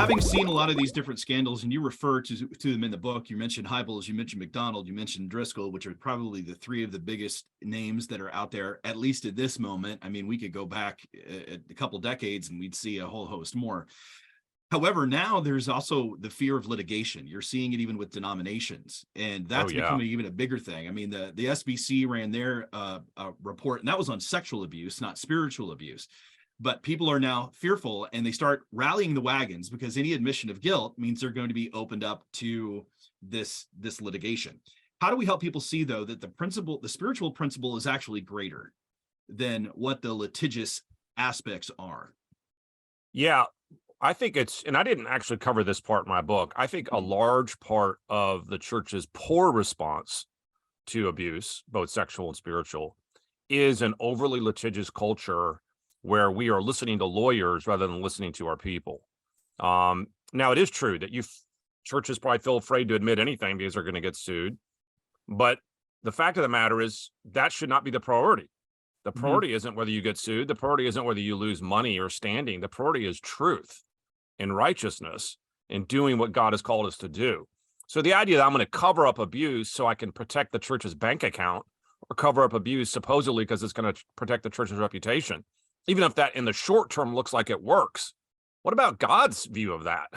having seen a lot of these different scandals, and you refer to them in the book, you mentioned Hybels, you mentioned McDonald, you mentioned Driscoll, which are probably the three of the biggest names that are out there, at least at this moment. I mean, we could go back a couple decades and we'd see a whole host more. However, now there's also the fear of litigation. You're seeing it even with denominations, and that's becoming even a bigger thing. I mean, the SBC ran their report, and that was on sexual abuse, not spiritual abuse. But people are now fearful, and they start rallying the wagons because any admission of guilt means they're going to be opened up to this litigation. How do we help people see, though, that the spiritual principle is actually greater than what the litigious aspects are? Yeah, I think and I didn't actually cover this part in my book. I think a large part of the church's poor response to abuse, both sexual and spiritual, is an overly litigious culture where we are listening to lawyers rather than listening to our people. Now, it is true that churches probably feel afraid to admit anything because they're going to get sued. But the fact of the matter is that should not be the priority. The priority isn't whether you get sued. The priority isn't whether you lose money or standing. The priority is truth and righteousness and doing what God has called us to do. So the idea that I'm going to cover up abuse so I can protect the church's bank account, or cover up abuse supposedly because it's going to protect the church's reputation, even if that in the short term looks like it works, what about God's view of that?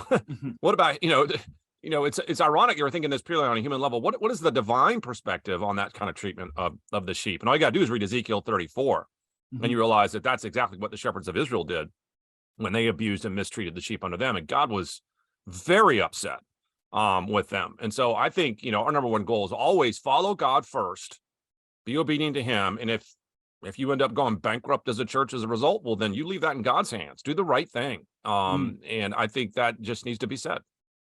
What about, it's ironic you're thinking this purely on a human level. What is the divine perspective on that kind of treatment of the sheep? And all you got to do is read Ezekiel 34, and you realize that that's exactly what the shepherds of Israel did when they abused and mistreated the sheep under them. And God was very upset with them. And so I think, our number one goal is always follow God first, be obedient to him. And if you end up going bankrupt as a church as a result, well, then you leave that in God's hands. Do the right thing. And I think that just needs to be said.